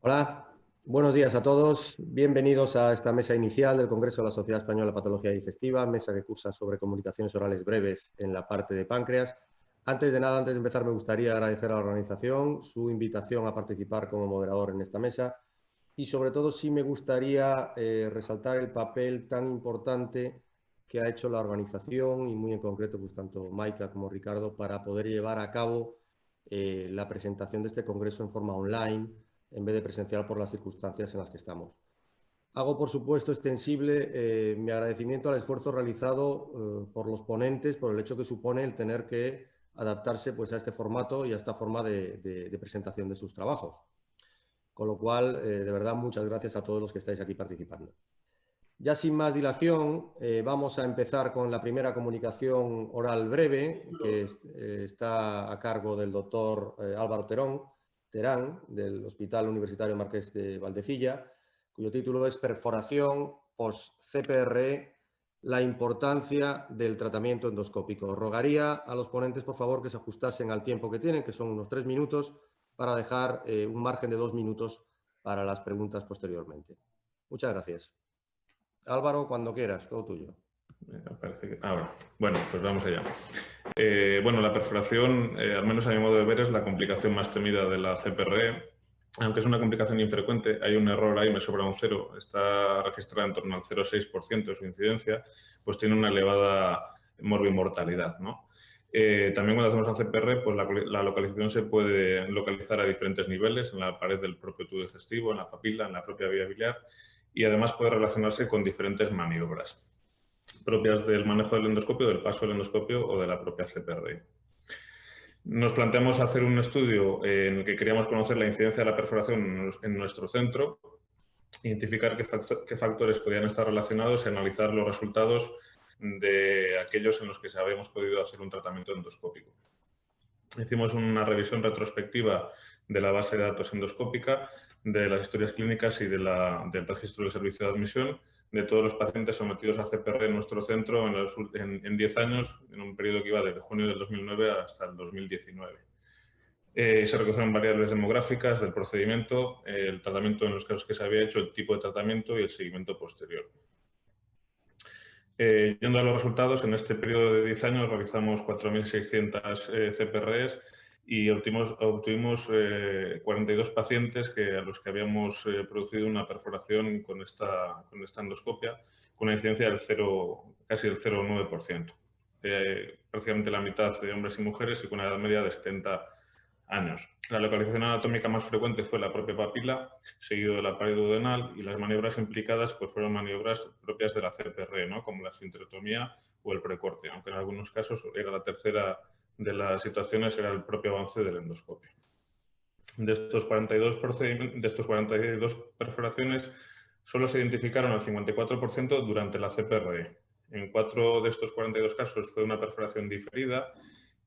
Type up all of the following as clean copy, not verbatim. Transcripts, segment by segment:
Hola, buenos días a todos. Bienvenidos a esta mesa inicial del Congreso de la Sociedad Española de Patología Digestiva, mesa que cursa sobre comunicaciones orales breves en la parte de páncreas. Antes de nada, antes de empezar, me gustaría agradecer a la organización su invitación a participar como moderador en esta mesa y, sobre todo, sí me gustaría resaltar el papel tan importante que ha hecho la organización y, muy en concreto, pues tanto Maika como Ricardo, para poder llevar a cabo la presentación de este congreso en forma online, en vez de presencial por las circunstancias en las que estamos. Hago, por supuesto, extensible mi agradecimiento al esfuerzo realizado por los ponentes, por el hecho que supone el tener que adaptarse pues, a este formato y a esta forma de presentación de sus trabajos. Con lo cual, de verdad, muchas gracias a todos los que estáis aquí participando. Ya sin más dilación, vamos a empezar con la primera comunicación oral breve, que está a cargo del doctor Álvaro Terán, del Hospital Universitario Marqués de Valdecilla, cuyo título es Perforación post-CPRE, la importancia del tratamiento endoscópico. Rogaría a los ponentes, por favor, que se ajustasen al tiempo que tienen, que son unos 3 minutos, para dejar un margen de 2 minutos para las preguntas posteriormente. Muchas gracias. Álvaro, cuando quieras, todo tuyo. Parece que... Bueno, pues vamos allá. Bueno, la perforación, al menos a mi modo de ver, es la complicación más temida de la CPRE. Aunque es una complicación infrecuente, hay un error ahí, me sobra un 0, está registrada en torno al 0,6% de su incidencia, pues tiene una elevada morbimortalidad, ¿no? También cuando hacemos la CPR, pues la localización se puede localizar a diferentes niveles, en la pared del propio tubo digestivo, en la papila, en la propia vía biliar, y además puede relacionarse con diferentes maniobras propias del manejo del endoscopio, del paso del endoscopio o de la propia CPRI. Nos planteamos hacer un estudio en el que queríamos conocer la incidencia de la perforación en nuestro centro, identificar qué factores podían estar relacionados y analizar los resultados de aquellos en los que habíamos podido hacer un tratamiento endoscópico. Hicimos una revisión retrospectiva de la base de datos endoscópica, de las historias clínicas y del registro del servicio de admisión de todos los pacientes sometidos a CPR en nuestro centro en 10 años, en un periodo que iba desde junio del 2009 hasta el 2019. Se recogieron variables demográficas del procedimiento, el tratamiento en los casos que se había hecho, el tipo de tratamiento y el seguimiento posterior. Yendo a los resultados, en este periodo de 10 años realizamos 4.600 CPRs y obtuvimos 42 pacientes a los que habíamos producido una perforación con esta endoscopia, con una incidencia del casi el 0,9%. Prácticamente la mitad de hombres y mujeres y con una edad media de 70 años. La localización anatómica más frecuente fue la propia papila, seguido de la pared duodenal, y las maniobras implicadas pues, fueron maniobras propias de la CPR, ¿no? Como la esfincterotomía o el precorte, aunque en algunos casos era la tercera de las situaciones, era el propio avance del endoscopio. De estos 42 perforaciones, solo se identificaron el 54% durante la CPRE. En 4 de estos 42 casos fue una perforación diferida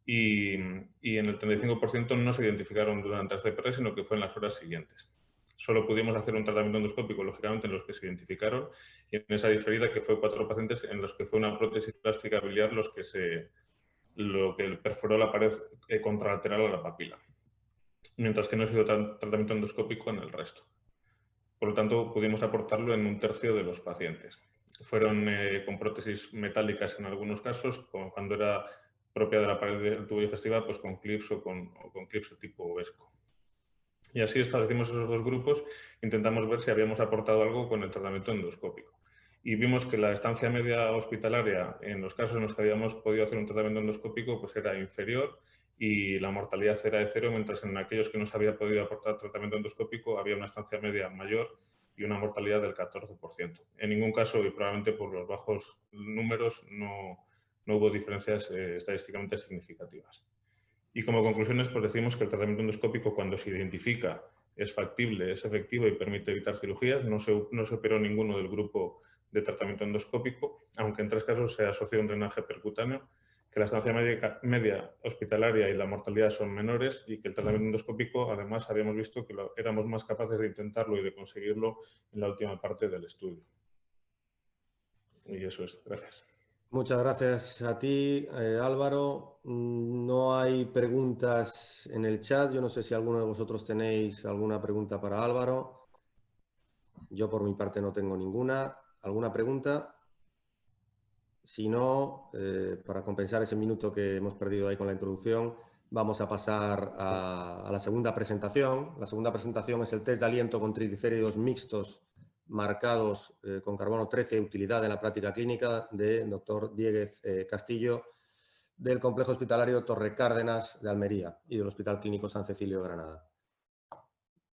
y en el 35% no se identificaron durante la CPR, sino que fue en las horas siguientes. Solo pudimos hacer un tratamiento endoscópico, lógicamente, en los que se identificaron, y en esa diferida, que fue 4 pacientes en los que fue una prótesis plástica biliar lo que perforó la pared contralateral a la papila, mientras que no ha sido tratamiento endoscópico en el resto. Por lo tanto, pudimos aportarlo en un tercio de los pacientes. Fueron con prótesis metálicas en algunos casos, cuando era propia de la pared del tubo digestiva, pues con clips o con clips de tipo Vesco. Y así establecimos esos dos grupos, intentamos ver si habíamos aportado algo con el tratamiento endoscópico. Y vimos que la estancia media hospitalaria, en los casos en los que habíamos podido hacer un tratamiento endoscópico, pues era inferior y la mortalidad era de 0, mientras en aquellos que no se había podido aportar tratamiento endoscópico había una estancia media mayor y una mortalidad del 14%. En ningún caso, y probablemente por los bajos números, no hubo diferencias estadísticamente significativas. Y como conclusiones, pues decimos que el tratamiento endoscópico, cuando se identifica, es factible, es efectivo y permite evitar cirugías. No se operó ninguno del grupo de tratamiento endoscópico, aunque en 3 casos se asocia un drenaje percutáneo, que la estancia media hospitalaria y la mortalidad son menores y que el tratamiento endoscópico, además, habíamos visto que éramos más capaces de intentarlo y de conseguirlo en la última parte del estudio. Y eso es. Gracias. Muchas gracias a ti, Álvaro. No hay preguntas en el chat. Yo no sé si alguno de vosotros tenéis alguna pregunta para Álvaro. Yo por mi parte no tengo ninguna. ¿Alguna pregunta? Si no, para compensar ese minuto que hemos perdido ahí con la introducción, vamos a pasar a la segunda presentación. La segunda presentación es el test de aliento con triglicéridos mixtos marcados con carbono 13, utilidad en la práctica clínica, de doctor Dieguez Castillo, del Complejo Hospitalario Torre Cárdenas de Almería y del Hospital Clínico San Cecilio de Granada.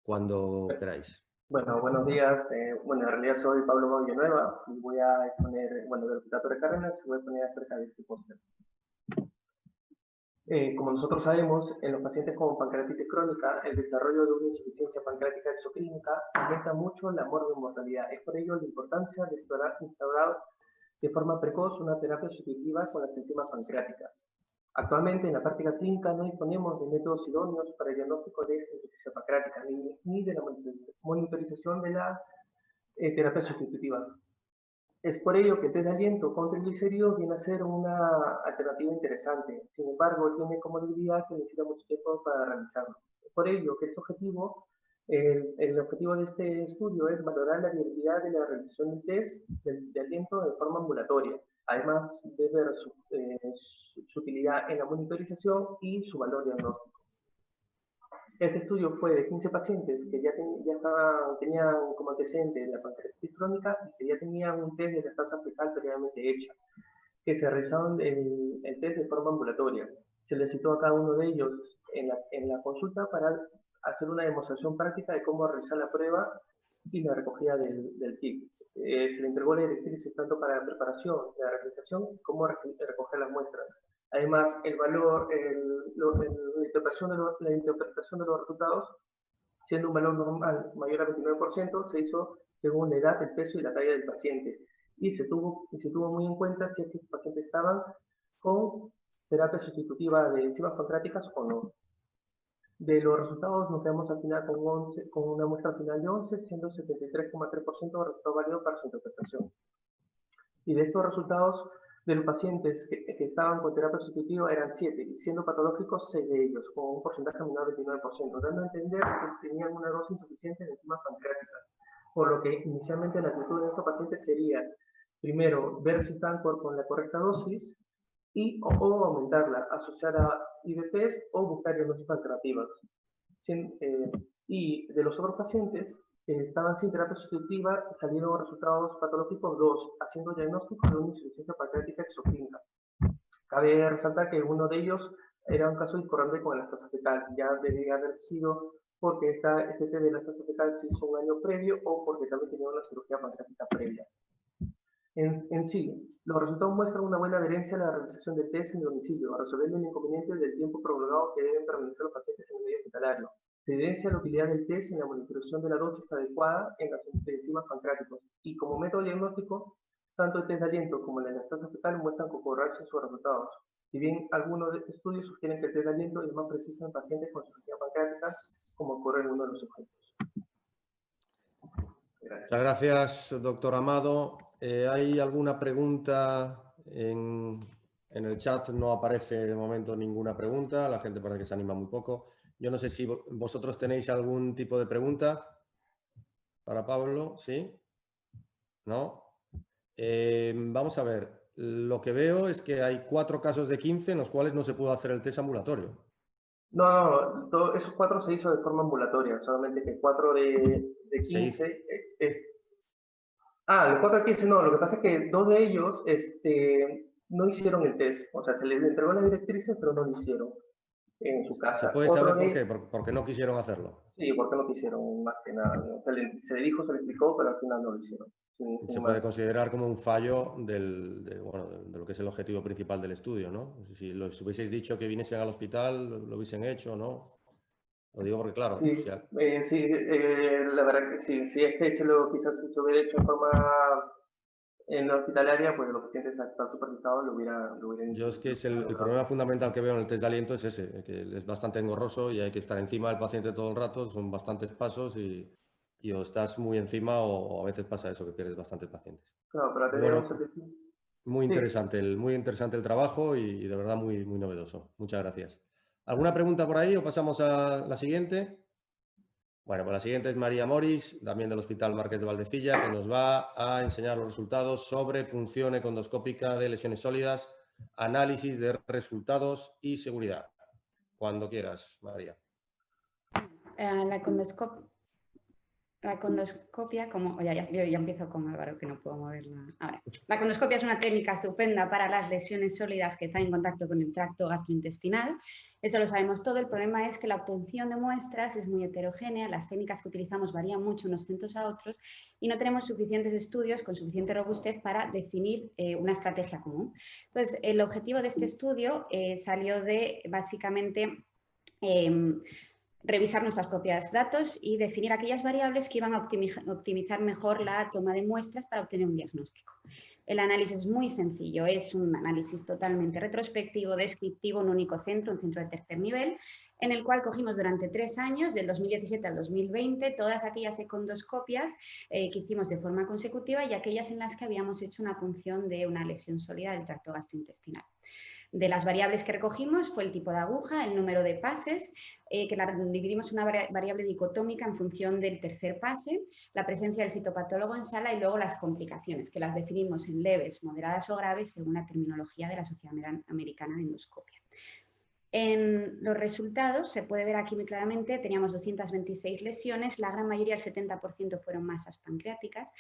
Cuando queráis. Bueno, buenos días. Bueno, en realidad soy Pablo Villanueva y voy a exponer, bueno, del Hospital Torre Cárdenas, y voy a exponer acerca de este póster. Como nosotros sabemos, en los pacientes con pancreatitis crónica, el desarrollo de una insuficiencia pancreática exoclínica aumenta mucho la morbimortalidad. Es por ello la importancia de instaurar de forma precoz una terapia sustitutiva con las enzimas pancreáticas. Actualmente, en la práctica clínica no disponemos de métodos idóneos para el diagnóstico de esta insuficiencia pancreática ni de la monitorización de la terapia sustitutiva. Es por ello que el test de aliento con triglicéridos viene a ser una alternativa interesante. Sin embargo, tiene como debilidad que necesita mucho tiempo para realizarlo. Es por ello que el objetivo de este estudio es valorar la viabilidad de la realización del test de aliento de forma ambulatoria, además de ver su utilidad en la monitorización y su valor diagnóstico. Este estudio fue de 15 pacientes que tenían como antecedente la pancreatitis crónica y que ya tenían un test de lactancia fecal previamente hecha, que se realizaron el test de forma ambulatoria. Se les citó a cada uno de ellos en la consulta para hacer una demostración práctica de cómo realizar la prueba y la recogida del kit. Se le entregó la directriz tanto para la preparación, la realización, como recoger las muestras. Además, el valor, la interpretación de los resultados, siendo un valor normal mayor a 29%, se hizo según la edad, el peso y la talla del paciente. Y se tuvo muy en cuenta si estos pacientes estaban con terapia sustitutiva de enzimas pancreáticas o no. De los resultados nos quedamos al final con una muestra final de 11, siendo 73,3% de resultado válido para su interpretación. Y de estos resultados, de los pacientes que estaban con terapia sustitutiva eran 7, y siendo patológicos 6 de ellos, con un porcentaje menor del 29%, dando a entender que tenían una dosis insuficiente de enzimas pancreáticas. Por lo que inicialmente la actitud de estos pacientes sería, primero, ver si están con la correcta dosis, o aumentarla, asociar a IVPs o buscar diagnósticos alternativos. Y de los otros pacientes que estaban sin terapia sustitutiva, salieron resultados patológicos 2, haciendo diagnóstico de una insuficiencia pancreática exoclínica. Cabe resaltar que uno de ellos era un caso discordante con la lactancia fecal, ya debía haber sido porque este test de lactancia fecal se hizo un año previo o porque también tenía una cirugía pancreática previa. En sí, los resultados muestran una buena adherencia a la realización del test en el domicilio, resolviendo el inconveniente del tiempo prolongado que deben permanecer los pacientes en el medio hospitalario. Se evidencia la utilidad del test en la monitorización de la dosis adecuada en las enzimas pancreáticos y como método diagnóstico, tanto el test de aliento como la lactancia fecal muestran concordancia en sus resultados. Si bien algunos estudios sugieren que el test de aliento es más preciso en pacientes con cirugía pancreática, como ocurre en uno de los sujetos. Gracias. Muchas gracias, doctor Amado. ¿Hay alguna pregunta en el chat? No aparece de momento ninguna pregunta. La gente parece que se anima muy poco. Yo no sé si vosotros tenéis algún tipo de pregunta para Pablo. ¿Sí? ¿No? Vamos a ver. Lo que veo es que hay 4 casos de 15 en los cuales no se pudo hacer el test ambulatorio. No, esos 4 se hizo de forma ambulatoria, solamente que 4 de 15 los 4 de 15 no, lo que pasa es que 2 de ellos no hicieron el test, o sea, se les entregó las directrices, pero no lo hicieron en su casa. ¿Se puede saber por qué? ¿Porque no quisieron hacerlo? Sí, porque no quisieron, más que nada. Se le dijo, se le explicó, pero al final no lo hicieron. Se puede considerar como un fallo de lo que es el objetivo principal del estudio, ¿no? Si los hubieseis dicho que viniesen al hospital, lo hubiesen hecho, ¿no? Lo digo porque, claro... Sí, la verdad que sí. Si es que quizás se hubiera hecho en forma en la hospitalaria, pues los pacientes están supervisados lo hubieran Yo es que el problema fundamental que veo en el test de aliento es ese, que es bastante engorroso y hay que estar encima del paciente todo el rato, son bastantes pasos y o estás muy encima o a veces pasa eso, que pierdes bastantes pacientes. Claro, para tener un servicio. Muy interesante, muy interesante el trabajo y de verdad muy, muy novedoso. Muchas gracias. ¿Alguna pregunta por ahí o pasamos a la siguiente? Bueno, pues la siguiente es María Moris, también del Hospital Marqués de Valdecilla, que nos va a enseñar los resultados sobre punción econdoscópica de lesiones sólidas, análisis de resultados y seguridad. Cuando quieras, María. La condoscopia, como yo ya empiezo con Álvaro, que no puedo moverla. Ahora, la condoscopia es una técnica estupenda para las lesiones sólidas que están en contacto con el tracto gastrointestinal. Eso lo sabemos todo. El problema es que la obtención de muestras es muy heterogénea. Las técnicas que utilizamos varían mucho unos centros a otros y no tenemos suficientes estudios con suficiente robustez para definir una estrategia común. Entonces, el objetivo de este estudio salió de básicamente revisar nuestros propios datos y definir aquellas variables que iban a optimizar mejor la toma de muestras para obtener un diagnóstico. El análisis es muy sencillo, es un análisis totalmente retrospectivo, descriptivo, un único centro, un centro de tercer nivel, en el cual cogimos durante 3 años, del 2017 al 2020, todas aquellas econdoscopias que hicimos de forma consecutiva y aquellas en las que habíamos hecho una punción de una lesión sólida del tracto gastrointestinal. De las variables que recogimos fue el tipo de aguja, el número de pases, que la dividimos en una variable dicotómica en función del tercer pase, la presencia del citopatólogo en sala y luego las complicaciones, que las definimos en leves, moderadas o graves según la terminología de la Sociedad Americana de Endoscopia. En los resultados, se puede ver aquí muy claramente, teníamos 226 lesiones, la gran mayoría, el 70%, fueron masas pancreáticas,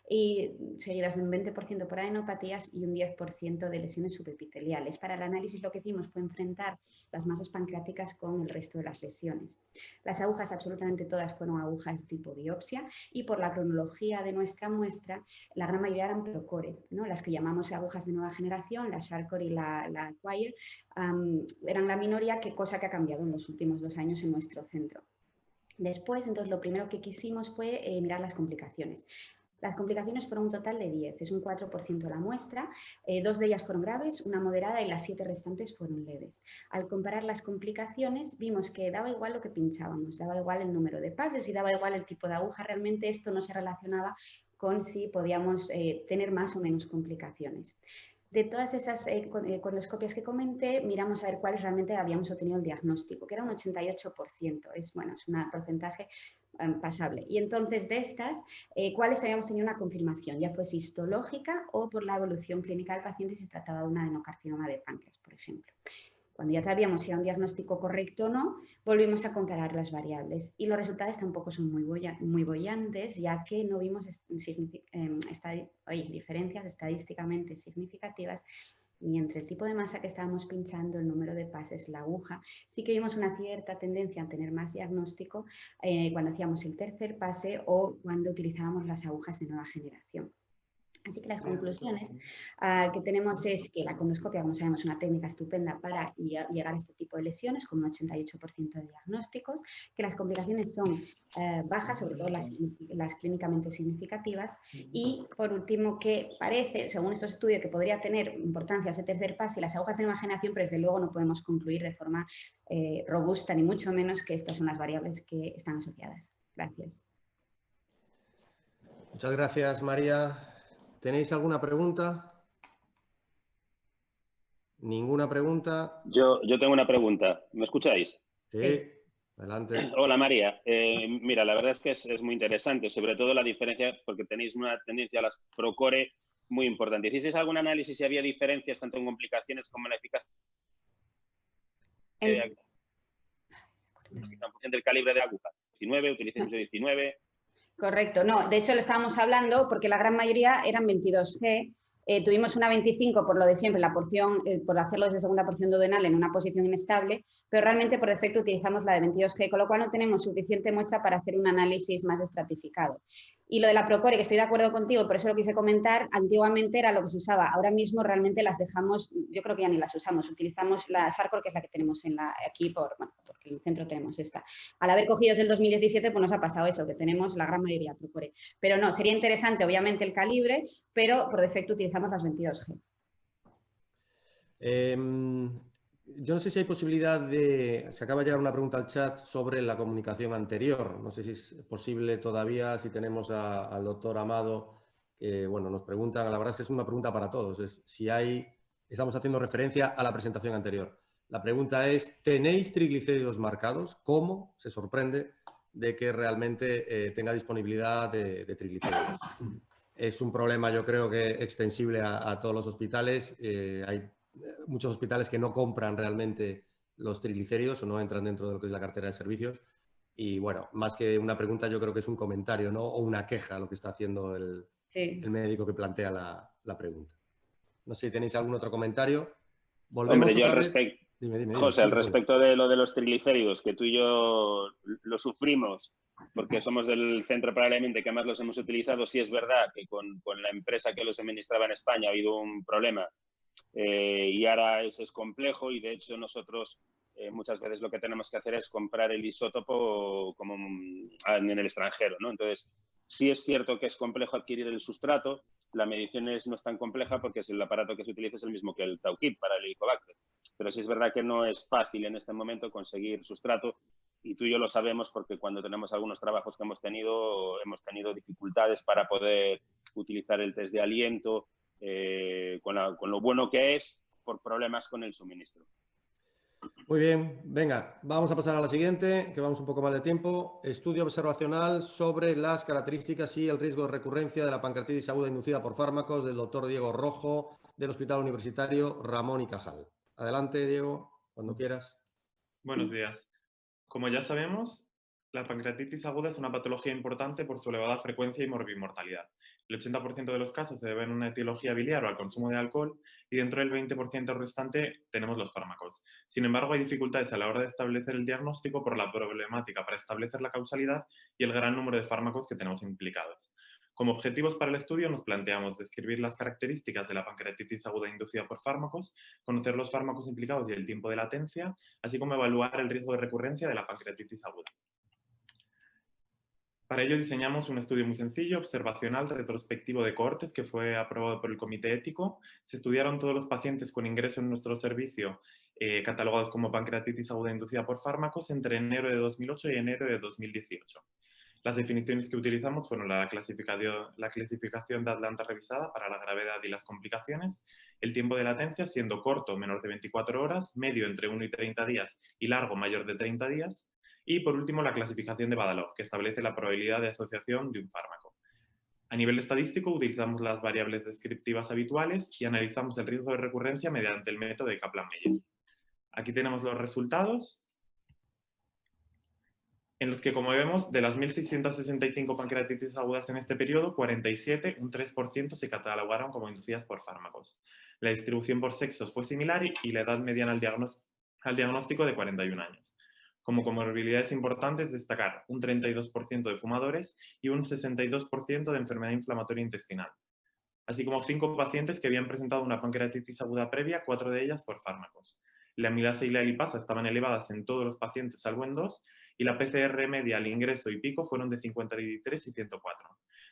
y seguidas de un 20% por adenopatías y un 10% de lesiones subepiteliales. Para el análisis lo que hicimos fue enfrentar las masas pancreáticas con el resto de las lesiones. Las agujas, absolutamente todas, fueron agujas tipo biopsia y por la cronología de nuestra muestra, la gran mayoría eran Procore, ¿no? Las que llamamos agujas de nueva generación, la Charcot y la Acquire, eran la minoría, cosa que ha cambiado en los últimos 2 años en nuestro centro. Después, entonces, lo primero que quisimos fue mirar las complicaciones. Las complicaciones fueron un total de 10, es un 4% de la muestra, 2 de ellas fueron graves, una moderada y las 7 restantes fueron leves. Al comparar las complicaciones vimos que daba igual lo que pinchábamos, daba igual el número de pases y daba igual el tipo de aguja, realmente esto no se relacionaba con si podíamos tener más o menos complicaciones. De todas esas condoscopias que comenté, miramos a ver cuáles realmente habíamos obtenido el diagnóstico, que era un 88%, es un porcentaje pasable. Y entonces de estas, ¿cuáles habíamos tenido una confirmación? Ya fuese histológica o por la evolución clínica del paciente si se trataba de un adenocarcinoma de páncreas, por ejemplo. Cuando ya sabíamos si era un diagnóstico correcto o no, volvimos a comparar las variables y los resultados tampoco son muy bollantes, ya que no vimos diferencias estadísticamente significativas ni entre el tipo de masa que estábamos pinchando, el número de pases, la aguja. Sí que vimos una cierta tendencia a tener más diagnóstico cuando hacíamos el tercer pase o cuando utilizábamos las agujas de nueva generación. Así que las conclusiones que tenemos es que la condoscopia, como sabemos, es una técnica estupenda para llegar a este tipo de lesiones, con un 88% de diagnósticos, que las complicaciones son bajas, sobre todo las clínicamente significativas, y por último que parece, según estos estudios, que podría tener importancia ese tercer pase y las agujas de nueva generación, pero desde luego no podemos concluir de forma robusta, ni mucho menos que estas son las variables que están asociadas. Gracias. Muchas gracias, María. ¿Tenéis alguna pregunta? ¿Ninguna pregunta? Yo tengo una pregunta. ¿Me escucháis? Sí, adelante. Hola, María. Mira, la verdad es que es muy interesante, sobre todo la diferencia, porque tenéis una tendencia a las Procore muy importante. ¿Hicisteis algún análisis si había diferencias tanto en complicaciones como en la eficacia? En función del calibre de aguja. 19, utilicéis 19. Correcto, no, de hecho lo estábamos hablando porque la gran mayoría eran 22G, tuvimos una 25 por lo de siempre, la porción, por hacerlo desde segunda porción duodenal en una posición inestable, pero realmente por defecto utilizamos la de 22G, con lo cual no tenemos suficiente muestra para hacer un análisis más estratificado. Y lo de la Procore, que estoy de acuerdo contigo, por eso lo quise comentar, antiguamente era lo que se usaba, ahora mismo realmente las dejamos, yo creo que ya ni las usamos, utilizamos la Charcot, que es la que tenemos aquí, porque en el centro tenemos esta. Al haber cogido desde el 2017, pues nos ha pasado eso, que tenemos la gran mayoría Procore. Pero no, sería interesante obviamente el calibre, pero por defecto utilizamos las 22G. Yo no sé si hay posibilidad de... Se acaba de llegar una pregunta al chat sobre la comunicación anterior. No sé si es posible todavía, si tenemos al doctor Amado, bueno, nos preguntan, la verdad es que es una pregunta para todos, es si estamos haciendo referencia a la presentación anterior. La pregunta es, ¿tenéis triglicéridos marcados? ¿Cómo se sorprende de que realmente tenga disponibilidad de triglicéridos? Es un problema, yo creo que extensible a todos los hospitales. Hay muchos hospitales que no compran realmente los triglicéridos o no entran dentro de lo que es la cartera de servicios. Y bueno, más que una pregunta, yo creo que es un comentario, ¿no? O una queja lo que está haciendo el médico que plantea la pregunta. No sé si tenéis algún otro comentario. Volvemos Hombre, yo otra al vez. respecto, Dime, José, al Julio. respecto de lo de los triglicéridos, que tú y yo lo sufrimos porque somos del centro probablemente que más los hemos utilizado, sí es verdad que con la empresa que los suministraba en España ha habido un problema y ahora es complejo y de hecho nosotros muchas veces lo que tenemos que hacer es comprar el isótopo como en el extranjero, ¿no? Entonces, sí es cierto que es complejo adquirir el sustrato, la medición no es tan compleja porque el aparato que se utiliza es el mismo que el Tauquip para el Helicobacter. Pero sí es verdad que no es fácil en este momento conseguir sustrato y tú y yo lo sabemos porque cuando tenemos algunos trabajos que hemos tenido dificultades para poder utilizar el test de aliento con lo bueno que es por problemas con el suministro. Muy bien, venga, vamos a pasar a la siguiente, que vamos un poco mal de tiempo. Estudio observacional sobre las características y el riesgo de recurrencia de la pancreatitis aguda inducida por fármacos del doctor Diego Rojo del Hospital Universitario Ramón y Cajal. Adelante, Diego, cuando quieras. Buenos días. Como ya sabemos, la pancreatitis aguda es una patología importante por su elevada frecuencia y morbimortalidad. El 80% de los casos se deben a una etiología biliar o al consumo de alcohol y dentro del 20% restante tenemos los fármacos. Sin embargo, hay dificultades a la hora de establecer el diagnóstico por la problemática para establecer la causalidad y el gran número de fármacos que tenemos implicados. Como objetivos para el estudio nos planteamos describir las características de la pancreatitis aguda inducida por fármacos, conocer los fármacos implicados y el tiempo de latencia, así como evaluar el riesgo de recurrencia de la pancreatitis aguda. Para ello diseñamos un estudio muy sencillo, observacional, retrospectivo de cohortes que fue aprobado por el Comité Ético. Se estudiaron todos los pacientes con ingreso en nuestro servicio catalogados como pancreatitis aguda inducida por fármacos entre enero de 2008 y enero de 2018. Las definiciones que utilizamos fueron la clasificación de Atlanta revisada para la gravedad y las complicaciones, el tiempo de latencia siendo corto, menor de 24 horas, medio entre 1 y 30 días y largo, mayor de 30 días, y por último la clasificación de Badalov, que establece la probabilidad de asociación de un fármaco. A nivel estadístico utilizamos las variables descriptivas habituales y analizamos el riesgo de recurrencia mediante el método de Kaplan-Meier. Aquí tenemos los resultados, en los que, como vemos, de las 1.665 pancreatitis agudas en este periodo, 47, un 3%, se catalogaron como inducidas por fármacos. La distribución por sexos fue similar y la edad mediana al diagnóstico de 41 años. Como comorbilidades importantes, destacar un 32% de fumadores y un 62% de enfermedad inflamatoria intestinal, así como 5 pacientes que habían presentado una pancreatitis aguda previa, 4 de ellas por fármacos. La amilasa y la lipasa estaban elevadas en todos los pacientes, salvo en 2, y la PCR media al ingreso y pico fueron de 53 y 104.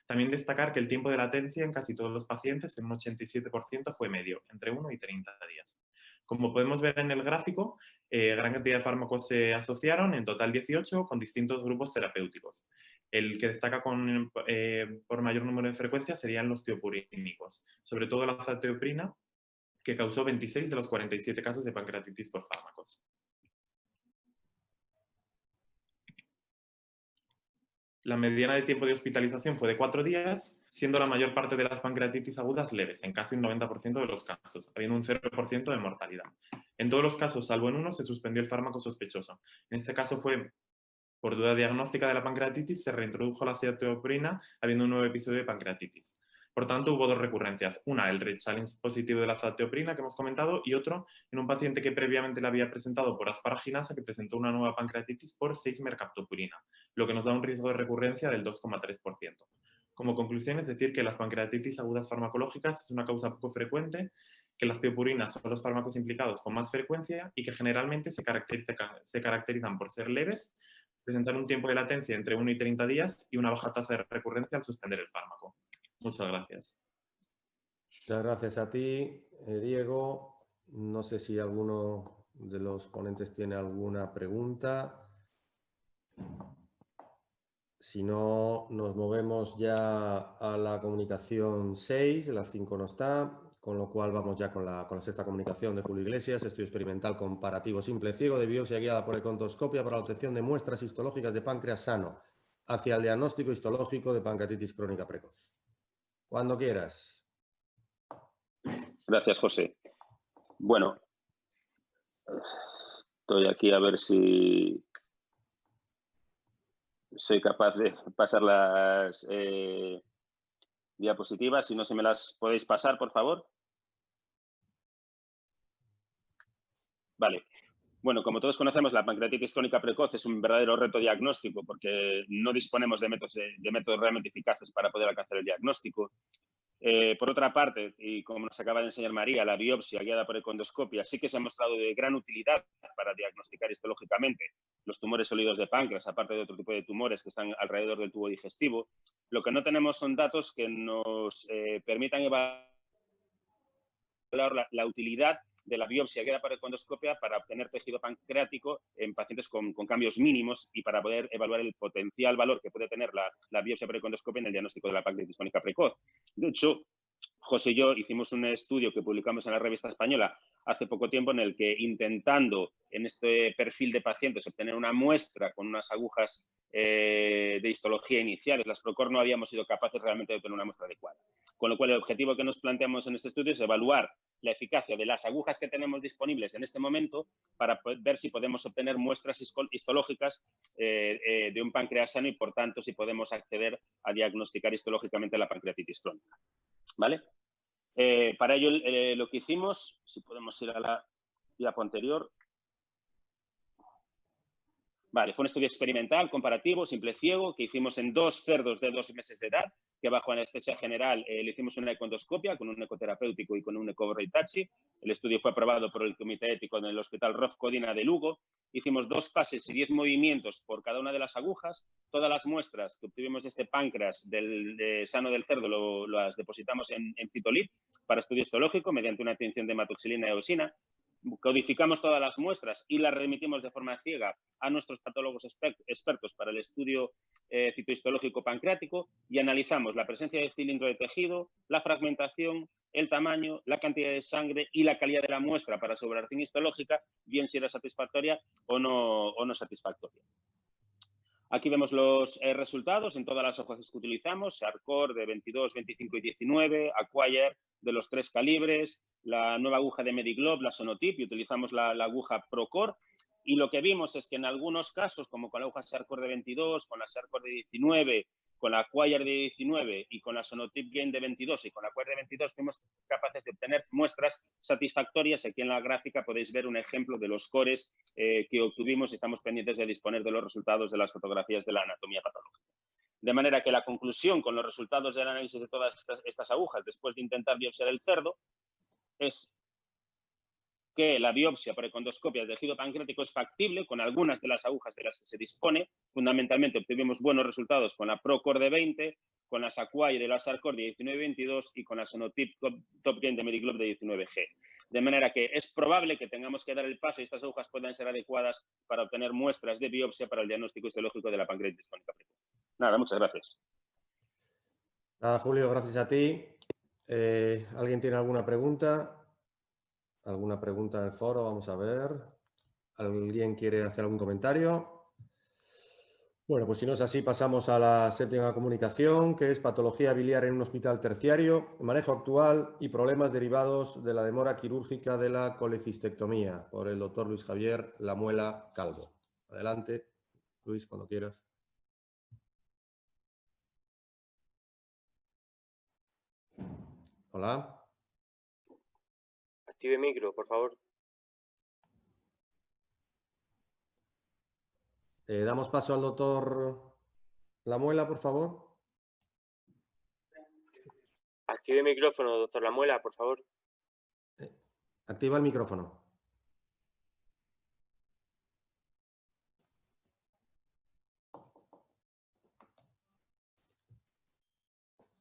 También destacar que el tiempo de latencia en casi todos los pacientes, en un 87%, fue medio, entre 1 y 30 días. Como podemos ver en el gráfico, gran cantidad de fármacos se asociaron, en total 18, con distintos grupos terapéuticos. El que destaca por mayor número de frecuencias serían los tiopurínicos, sobre todo la azatioprina, que causó 26 de los 47 casos de pancreatitis por fármacos. La mediana de tiempo de hospitalización fue de 4 días, siendo la mayor parte de las pancreatitis agudas leves, en casi un 90% de los casos, habiendo un 0% de mortalidad. En todos los casos, salvo en uno, se suspendió el fármaco sospechoso. En este caso fue por duda diagnóstica de la pancreatitis, se reintrodujo la azatioprina, habiendo un nuevo episodio de pancreatitis. Por tanto, hubo 2 recurrencias. Una, el rechallenge positivo de la azatioprina que hemos comentado, y otro, en un paciente que previamente la había presentado por asparaginasa, que presentó una nueva pancreatitis por 6-mercaptopurina, lo que nos da un riesgo de recurrencia del 2,3%. Como conclusión, es decir, que las pancreatitis agudas farmacológicas es una causa poco frecuente, que las tiopurinas son los fármacos implicados con más frecuencia y que generalmente se caracterizan por ser leves, presentar un tiempo de latencia entre 1 y 30 días y una baja tasa de recurrencia al suspender el fármaco. Muchas gracias. Muchas gracias a ti, Diego. No sé si alguno de los ponentes tiene alguna pregunta. Si no, nos movemos ya a la comunicación 6, la 5 no está, con lo cual vamos ya con la sexta comunicación de Julio Iglesias, estudio experimental comparativo simple ciego de biopsia guiada por econdoscopia para la obtención de muestras histológicas de páncreas sano hacia el diagnóstico histológico de pancreatitis crónica precoz. Cuando quieras. Gracias, José. Bueno, estoy aquí a ver si soy capaz de pasar las diapositivas. Si no, se me las podéis pasar, por favor. Vale. Bueno, como todos conocemos, la pancreatitis crónica precoz es un verdadero reto diagnóstico porque no disponemos de métodos realmente eficaces para poder alcanzar el diagnóstico. Por otra parte, y como nos acaba de enseñar María, la biopsia guiada por econdoscopia sí que se ha mostrado de gran utilidad para diagnosticar histológicamente los tumores sólidos de páncreas, aparte de otro tipo de tumores que están alrededor del tubo digestivo. Lo que no tenemos son datos que nos permitan evaluar la utilidad de la biopsia guiada por econdoscopia para obtener tejido pancreático en pacientes con cambios mínimos y para poder evaluar el potencial valor que puede tener la biopsia por econdoscopia en el diagnóstico de la pancreatitis crónica precoz. De hecho, José y yo hicimos un estudio que publicamos en la revista española hace poco tiempo en el que, intentando en este perfil de pacientes obtener una muestra con unas agujas de histología iniciales, las Procor, no habíamos sido capaces realmente de obtener una muestra adecuada. Con lo cual, el objetivo que nos planteamos en este estudio es evaluar la eficacia de las agujas que tenemos disponibles en este momento para ver si podemos obtener muestras histológicas de un páncreas sano y, por tanto, si podemos acceder a diagnosticar histológicamente la pancreatitis crónica. ¿Vale? Para ello, lo que hicimos, si podemos ir a la diapo anterior. Vale, fue un estudio experimental, comparativo, simple ciego, que hicimos en 2 cerdos de 2 meses de edad, que bajo anestesia general le hicimos una econdoscopia con un ecoterapéutico y con un ecoborreitachi. El estudio fue aprobado por el Comité Ético en el Hospital Rof Codina de Lugo. Hicimos 2 fases y 10 movimientos por cada una de las agujas. Todas las muestras que obtuvimos de este páncreas sano del cerdo las depositamos en Citolib para estudio histológico mediante una tinción de hematoxilina y eosina. Codificamos todas las muestras y las remitimos de forma ciega a nuestros patólogos expertos para el estudio citohistológico pancreático y analizamos la presencia de cilindro de tejido, la fragmentación, el tamaño, la cantidad de sangre y la calidad de la muestra para su valoración histológica, bien si era satisfactoria o no satisfactoria. Aquí vemos los resultados en todas las hojas que utilizamos: Sarcor de 22, 25 y 19, Acquire de los 3 calibres, la nueva aguja de Mediglob, la Sonotip, y utilizamos la aguja Procor. Y lo que vimos es que en algunos casos, como con la aguja Sarcor de 22, con la Sarcor de 19, con la Acquire de 19 y con la Sonotip Gain de 22 y con la Acquire de 22, fuimos capaces de obtener muestras satisfactorias. Aquí en la gráfica podéis ver un ejemplo de los cores que obtuvimos y estamos pendientes de disponer de los resultados de las fotografías de la anatomía patológica. De manera que la conclusión con los resultados del análisis de todas estas agujas, después de intentar biopsiar el cerdo, es que la biopsia por econdoscopia del tejido pancreático es factible con algunas de las agujas de las que se dispone. Fundamentalmente obtuvimos buenos resultados con la Procor de 20, con la Acquire y la Sarcor de 19-22 y con la Sonotip Top Gain de Mediglob de 19G. De manera que es probable que tengamos que dar el paso y estas agujas puedan ser adecuadas para obtener muestras de biopsia para el diagnóstico histológico de la pancreatitis crónica precoz. Nada, muchas gracias. Nada, Julio, gracias a ti. ¿Alguien tiene alguna pregunta? ¿Alguna pregunta en el foro? Vamos a ver. ¿Alguien quiere hacer algún comentario? Bueno, pues si no es así, pasamos a la séptima comunicación, que es patología biliar en un hospital terciario, manejo actual y problemas derivados de la demora quirúrgica de la colecistectomía, por el doctor Luis Javier Lamuela Calvo. Adelante, Luis, cuando quieras. Hola. Active micro, por favor. Damos paso al doctor Lamuela, por favor. Active micrófono, doctor Lamuela, por favor. Activa el micrófono.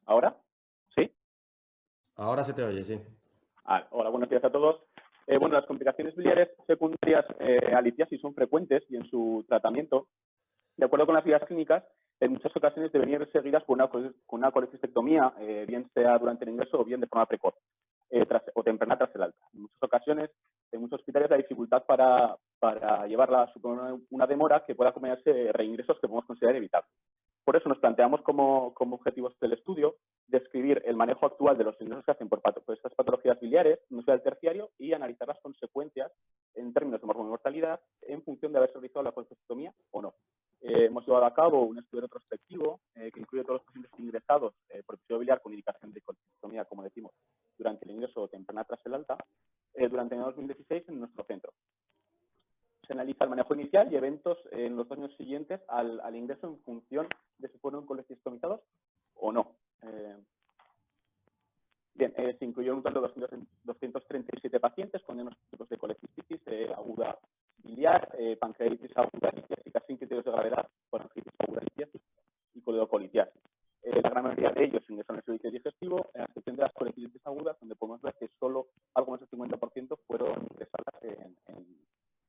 ¿Ahora? ¿Sí? Ahora se te oye, sí. Hola, buenos días a todos. Bueno, las complicaciones biliares secundarias a litiasis son frecuentes y en su tratamiento, de acuerdo con las guías clínicas, en muchas ocasiones deberían ir seguidas con una colecistectomía, bien sea durante el ingreso o bien de forma precoz o temprana tras el alta. En muchas ocasiones, en muchos hospitales, la dificultad para llevarla supone una demora que pueda acompañarse de reingresos que podemos considerar evitables. Por eso nos planteamos como objetivos del estudio describir el manejo actual de los ingresos que hacen por estas patologías biliares, no sea el terciario, y analizar las consecuencias en términos de mortalidad en función de haber realizado la colecistectomía o no. Hemos llevado a cabo un estudio retrospectivo que incluye todos los pacientes ingresados por episodio biliar con indicación de colecistectomía, como decimos, durante el ingreso o temprana tras el alta, durante el año 2016 en nuestro centro. Se analiza el manejo inicial y eventos en los 2 años siguientes al ingreso en función de si fueron colecistomizados o no. Bien, se incluyó un total de 237 pacientes con diagnósticos de colecistitis aguda biliar, pancreatitis aguda litiásica sin criterios de gravedad, pancreatitis aguda litiásica y coledocolitiasis. La gran mayoría de ellos ingresaron en el servicio digestivo, a excepción de las colecistitis agudas, donde podemos ver que solo algo más del 50% fueron ingresadas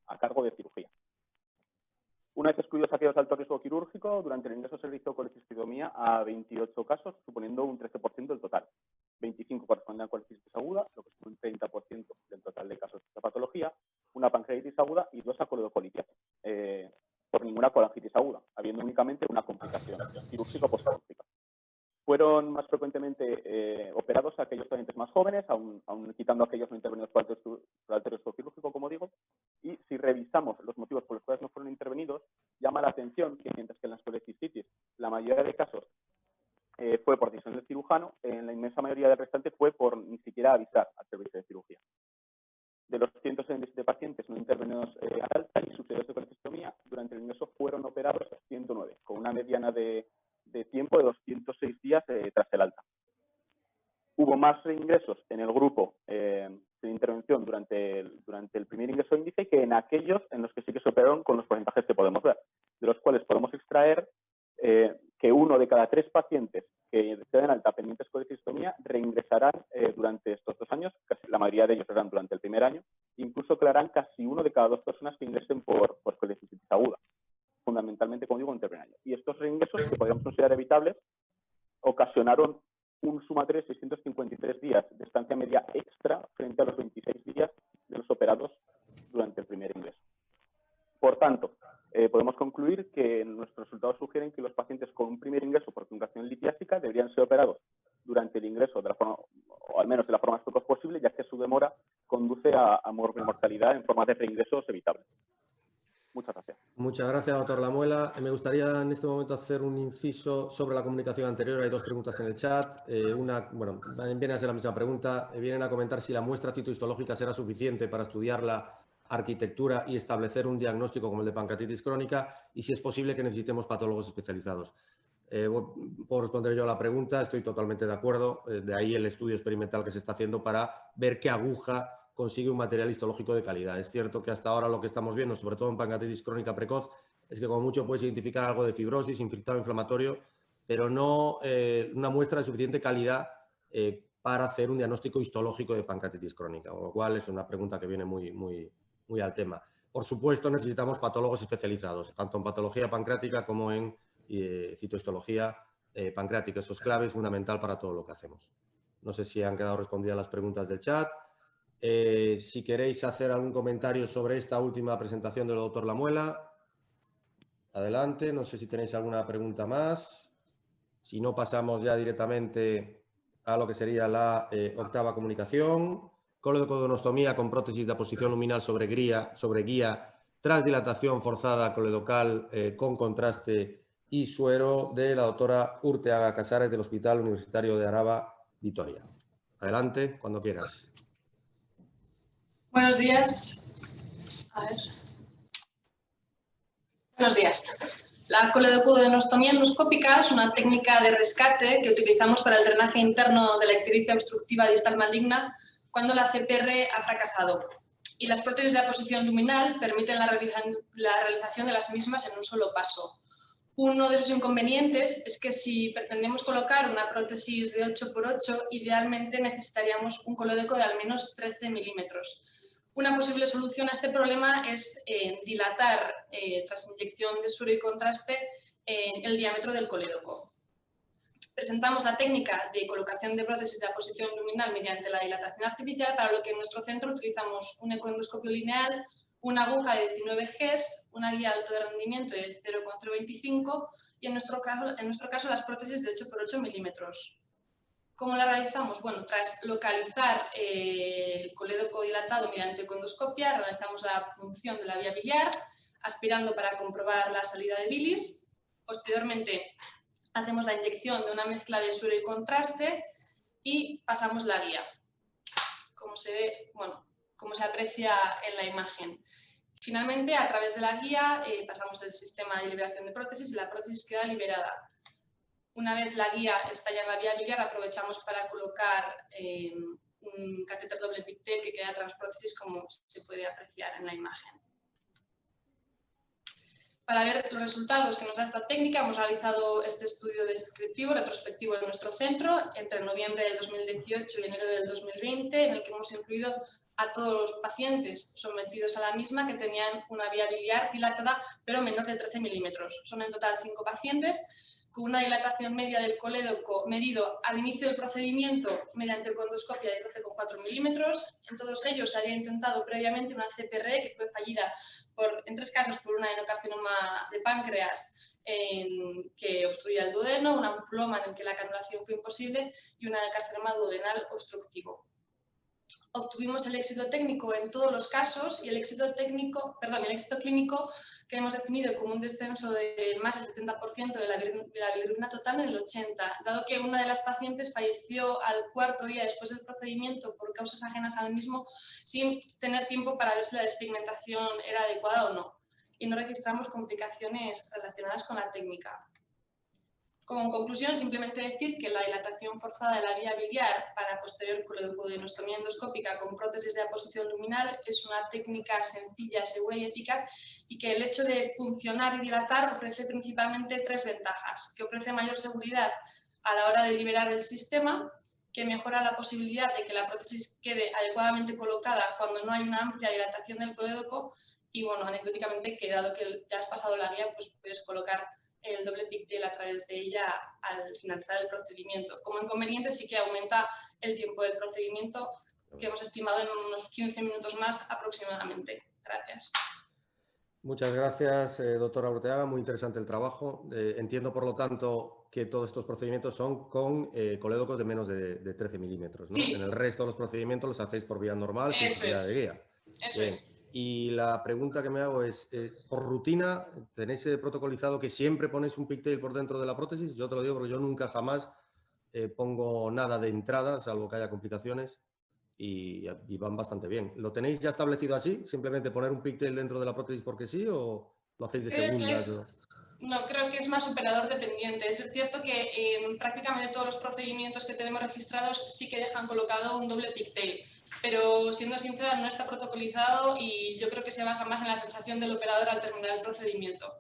a cargo de cirugía. Una vez excluidos aquellos de alto riesgo quirúrgico, durante el ingreso se realizó colecistectomía a 28 casos, suponiendo un 13% del total. 25 corresponden a colecistitis aguda, lo que es un 30% del total de casos de esta patología, una pancreatitis aguda y 2 a coledocolitiasis, por ninguna colangitis aguda, habiendo únicamente una complicación quirúrgica o postquirúrgica. Fueron más frecuentemente operados aquellos pacientes más jóvenes, aún quitando aquellos no intervenidos por alto riesgo quirúrgico, como digo, y si revisamos los motivos por los cuales no fueron intervenidos, llama la atención que mientras que en las colecistitis la mayoría de casos fue por decisión del cirujano, en la inmensa mayoría del restante fue por ni siquiera avisar al servicio de cirugía. De los 177 pacientes no intervenidos al alta y sucedidos de colecistectomía, durante el ingreso fueron operados 109, con una mediana de tiempo de 206 días tras el alta. Hubo más reingresos en el grupo de intervención durante el primer ingreso índice que en aquellos en los que sí que se operaron con los porcentajes que podemos ver, de los cuales podemos extraer que 1 de cada 3 pacientes que se den alta pendientes de colecistectomía reingresarán durante estos 2 años, casi la mayoría de ellos serán durante el primer año, incluso que harán casi 1 de cada 2 personas que ingresen por colecistitis aguda, fundamentalmente, como digo, en el primer año. Y estos reingresos, que podríamos considerar evitables, ocasionaron un sumatorio de 653 días de estancia media extra frente a los 26 días de los operados durante el primer ingreso. Por tanto, podemos concluir que nuestros resultados sugieren que los pacientes con un primer ingreso por truncación litiásica deberían ser operados durante el ingreso de la forma, o al menos de la forma más precoz posible, ya que su demora conduce a mortalidad en forma de reingresos evitables. Muchas gracias. Muchas gracias, doctor Lamuela. Me gustaría en este momento hacer un inciso sobre la comunicación anterior. Hay 2 preguntas en el chat. Viene a ser la misma pregunta. Vienen a comentar si la muestra citohistológica será suficiente para estudiar la arquitectura y establecer un diagnóstico como el de pancreatitis crónica y si es posible que necesitemos patólogos especializados. Puedo responder yo a la pregunta. Estoy totalmente de acuerdo. De ahí el estudio experimental que se está haciendo para ver qué aguja consigue un material histológico de calidad. Es cierto que hasta ahora lo que estamos viendo, sobre todo en pancreatitis crónica precoz, es que como mucho puedes identificar algo de fibrosis, infiltrado inflamatorio, pero no una muestra de suficiente calidad para hacer un diagnóstico histológico de pancreatitis crónica, con lo cual es una pregunta que viene muy al tema. Por supuesto, necesitamos patólogos especializados, tanto en patología pancreática como en citohistología pancreática. Eso es clave y fundamental para todo lo que hacemos. No sé si han quedado respondidas las preguntas del chat. Si queréis hacer algún comentario sobre esta última presentación del doctor Lamuela, adelante. No sé si tenéis alguna pregunta más. Si no, pasamos ya directamente a lo que sería la octava comunicación. Coledocodonostomía con prótesis de aposición luminal sobre guía tras dilatación forzada coledocal con contraste y suero, de la doctora Urteaga Casares del Hospital Universitario de Araba, Vitoria. Adelante, cuando quieras. Buenos días. Buenos días. La coledocodonostomía endoscópica es una técnica de rescate que utilizamos para el drenaje interno de la ictericia obstructiva distal maligna cuando la CPR ha fracasado. Y las prótesis de aposición luminal permiten la realización de las mismas en un solo paso. Uno de sus inconvenientes es que si pretendemos colocar una prótesis de 8×8, idealmente necesitaríamos un colédoco de al menos 13 milímetros. Una posible solución a este problema es dilatar, tras inyección de suero y contraste, el diámetro del colédoco. Presentamos la técnica de colocación de prótesis de aposición luminal mediante la dilatación artificial, para lo que en nuestro centro utilizamos un ecoendoscopio lineal, una aguja de 19 Gs, una guía alto de rendimiento de 0,025 y en nuestro caso las prótesis de 8 por 8 milímetros. ¿Cómo la realizamos? Bueno, tras localizar el colédoco dilatado mediante ecoendoscopia, realizamos la punción de la vía biliar, aspirando para comprobar la salida de bilis. Posteriormente, hacemos la inyección de una mezcla de suero y contraste y pasamos la guía, como se ve, bueno, como se aprecia en la imagen. Finalmente, a través de la guía, pasamos el sistema de liberación de prótesis y la prótesis queda liberada. Una vez la guía está ya en la vía biliar, aprovechamos para colocar un catéter doble pigtail que queda tras prótesis, como se puede apreciar en la imagen. Para ver los resultados que nos da esta técnica, hemos realizado este estudio descriptivo retrospectivo de nuestro centro entre noviembre del 2018 y enero del 2020, en el que hemos incluido a todos los pacientes sometidos a la misma que tenían una vía biliar dilatada, pero menor de 13 milímetros. Son en total 5 pacientes, con una dilatación media del colédoco medido al inicio del procedimiento mediante ecoendoscopia de 12,4 milímetros. En todos ellos se había intentado previamente una CPRE que fue fallida en 3 casos por un adenocarcinoma de páncreas que obstruía el duodeno, un ampuloma en el que la canulación fue imposible y un adenocarcinoma duodenal obstructivo. Obtuvimos el éxito técnico en todos los casos y el éxito clínico que hemos definido como un descenso de más del 70% de la bilirrubina total en el 80%, dado que una de las pacientes falleció al 4º día después del procedimiento por causas ajenas al mismo, sin tener tiempo para ver si la despigmentación era adecuada o no, y no registramos complicaciones relacionadas con la técnica. Como conclusión, simplemente decir que la dilatación forzada de la vía biliar para posterior coledopodenostomía endoscópica con prótesis de aposición luminal es una técnica sencilla, segura y eficaz, y que el hecho de puncionar y dilatar ofrece principalmente 3 ventajas: que ofrece mayor seguridad a la hora de liberar el sistema, que mejora la posibilidad de que la prótesis quede adecuadamente colocada cuando no hay una amplia dilatación del colédoco, y bueno, anecdóticamente, que dado que ya has pasado la vía, pues puedes colocar el doble pigtail a través de ella al finalizar el procedimiento. Como inconveniente, sí que aumenta el tiempo del procedimiento, que hemos estimado en unos 15 minutos más aproximadamente. Gracias. Muchas gracias, doctora Urteaga. Muy interesante el trabajo. Entiendo, por lo tanto, que todos estos procedimientos son con colédocos de menos de 13 milímetros, ¿no? Sí. En el resto de los procedimientos los hacéis por vía normal, sin necesidad de guía. Eso Bien. es. Y la pregunta que me hago es, ¿por rutina tenéis protocolizado que siempre ponéis un pigtail por dentro de la prótesis? Yo te lo digo porque yo nunca jamás pongo nada de entrada, salvo que haya complicaciones, y van bastante bien. ¿Lo tenéis ya establecido así? ¿Simplemente poner un pigtail dentro de la prótesis porque sí, o lo hacéis de segundas? No, creo que es más operador dependiente. Es cierto que en prácticamente todos los procedimientos que tenemos registrados sí que dejan colocado un doble pigtail, pero siendo sincera no está protocolizado y yo creo que se basa más en la sensación del operador al terminar el procedimiento.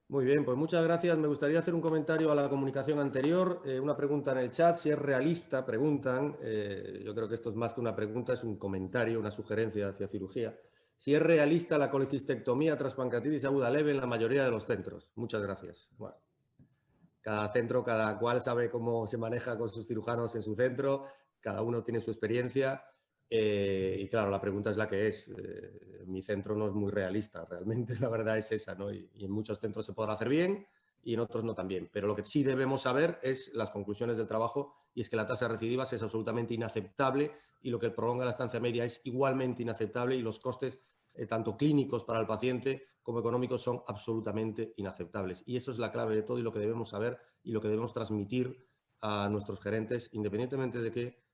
Muy bien, pues muchas gracias. Me gustaría hacer un comentario a la comunicación anterior. Una pregunta en el chat, si es realista, preguntan. Yo creo que esto es más que una pregunta, es un comentario, una sugerencia hacia cirugía. Si es realista la colecistectomía tras pancreatitis aguda leve en la mayoría de los centros. Muchas gracias. Bueno, cada centro, cada cual sabe cómo se maneja con sus cirujanos en su centro, cada uno tiene su experiencia. Y claro, la pregunta es la que es. Mi centro no es muy realista, realmente la verdad es esa, ¿no? Y en muchos centros se podrá hacer bien y en otros no tan bien. Pero lo que sí debemos saber es las conclusiones del trabajo, y es que la tasa de recidivas es absolutamente inaceptable, y lo que prolonga la estancia media es igualmente inaceptable, y los costes, tanto clínicos para el paciente como económicos, son absolutamente inaceptables. Y eso es la clave de todo y lo que debemos saber y lo que debemos transmitir a nuestros gerentes, independientemente de que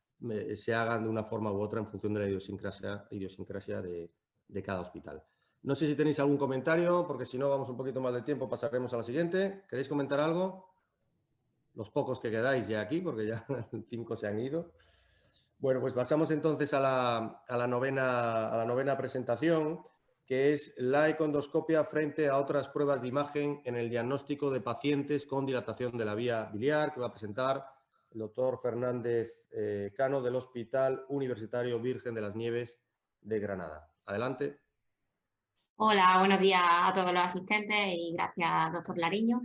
se hagan de una forma u otra en función de la idiosincrasia de cada hospital. No sé si tenéis algún comentario, porque si no vamos un poquito más de tiempo, pasaremos a la siguiente. ¿Queréis comentar algo? Los pocos que quedáis ya aquí, porque ya 5 se han ido. Bueno, pues pasamos entonces a la novena presentación, que es la econdoscopia frente a otras pruebas de imagen en el diagnóstico de pacientes con dilatación de la vía biliar, que va a presentar el doctor Fernández Cano del Hospital Universitario Virgen de las Nieves de Granada. Adelante. Hola, buenos días a todos los asistentes y gracias, doctor Lariño.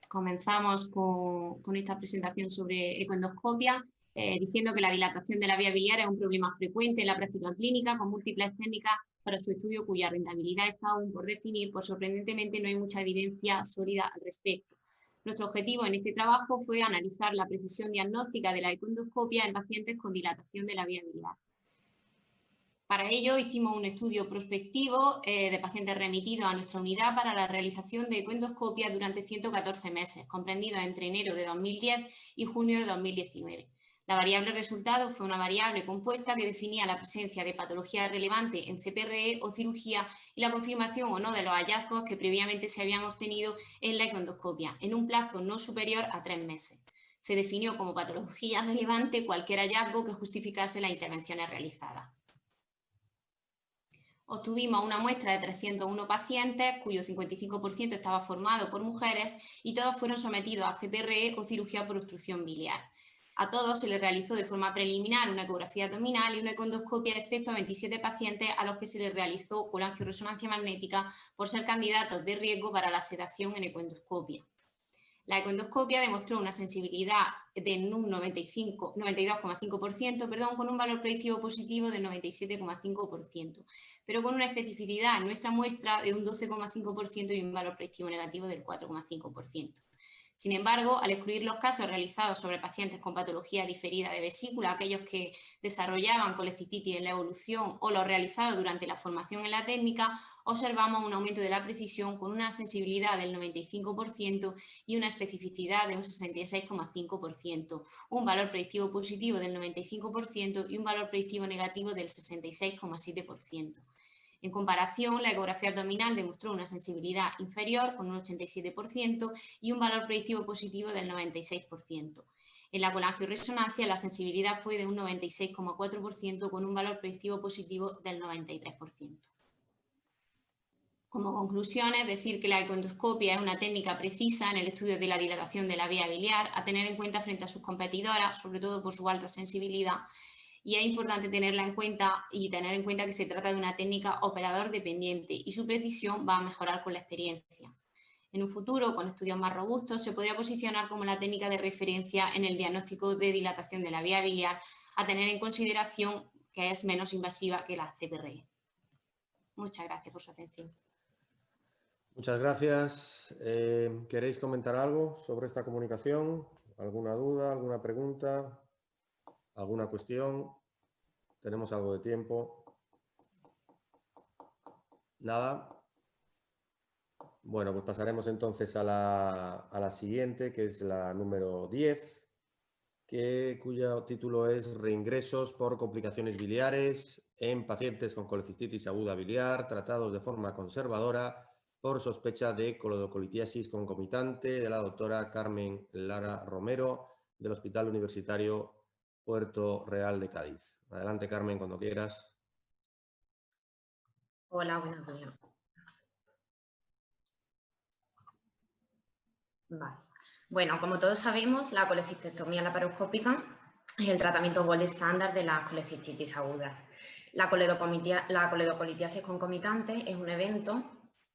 Comenzamos con esta presentación sobre ecoendoscopia, diciendo que la dilatación de la vía biliar es un problema frecuente en la práctica clínica con múltiples técnicas para su estudio cuya rentabilidad está aún por definir, pues sorprendentemente no hay mucha evidencia sólida al respecto. Nuestro objetivo en este trabajo fue analizar la precisión diagnóstica de la ecoendoscopia en pacientes con dilatación de la vía biliar. Para ello hicimos un estudio prospectivo de pacientes remitidos a nuestra unidad para la realización de ecoendoscopia durante 114 meses, comprendidos entre enero de 2010 y junio de 2019. La variable resultado fue una variable compuesta que definía la presencia de patología relevante en CPRE o cirugía y la confirmación o no de los hallazgos que previamente se habían obtenido en la ecoendoscopia, en un plazo no superior a 3 meses. Se definió como patología relevante cualquier hallazgo que justificase las intervenciones realizadas. Obtuvimos una muestra de 301 pacientes, cuyo 55% estaba formado por mujeres y todos fueron sometidos a CPRE o cirugía por obstrucción biliar. A todos se les realizó de forma preliminar una ecografía abdominal y una ecoendoscopia, excepto a 27 pacientes a los que se les realizó colangioresonancia magnética por ser candidatos de riesgo para la sedación en ecoendoscopia. La ecoendoscopia demostró una sensibilidad de 92,5%, con un valor predictivo positivo del 97,5%, pero con una especificidad en nuestra muestra de un 12,5% y un valor predictivo negativo del 4,5%. Sin embargo, al excluir los casos realizados sobre pacientes con patología diferida de vesícula, aquellos que desarrollaban colecistitis en la evolución o los realizados durante la formación en la técnica, observamos un aumento de la precisión con una sensibilidad del 95% y una especificidad de un 66,5%, un valor predictivo positivo del 95% y un valor predictivo negativo del 66,7%. En comparación, la ecografía abdominal demostró una sensibilidad inferior con un 87% y un valor predictivo positivo del 96%. En la colangioresonancia la sensibilidad fue de un 96,4% con un valor predictivo positivo del 93%. Como conclusiones, decir que la ecoendoscopia es una técnica precisa en el estudio de la dilatación de la vía biliar, a tener en cuenta frente a sus competidoras, sobre todo por su alta sensibilidad, y es importante tenerla en cuenta y tener en cuenta que se trata de una técnica operador dependiente y su precisión va a mejorar con la experiencia. En un futuro, con estudios más robustos, se podría posicionar como la técnica de referencia en el diagnóstico de dilatación de la vía biliar, a tener en consideración que es menos invasiva que la CPRE. Muchas gracias por su atención. Muchas gracias. ¿Queréis comentar algo sobre esta comunicación? ¿Alguna duda, alguna pregunta, alguna cuestión? Tenemos algo de tiempo. ¿Nada? Bueno, pues pasaremos entonces a la siguiente, que es la número 10, cuyo título es Reingresos por complicaciones biliares en pacientes con colecistitis aguda biliar tratados de forma conservadora por sospecha de coledocolitiasis concomitante, de la doctora Carmen Lara Romero, del Hospital Universitario Puerto Real de Cádiz. Adelante, Carmen, cuando quieras. Hola, buenos días. Vale. Bueno, como todos sabemos, la colecistectomía laparoscópica es el tratamiento gold estándar de las colecistitis agudas. La coledocolitiasis concomitante es un evento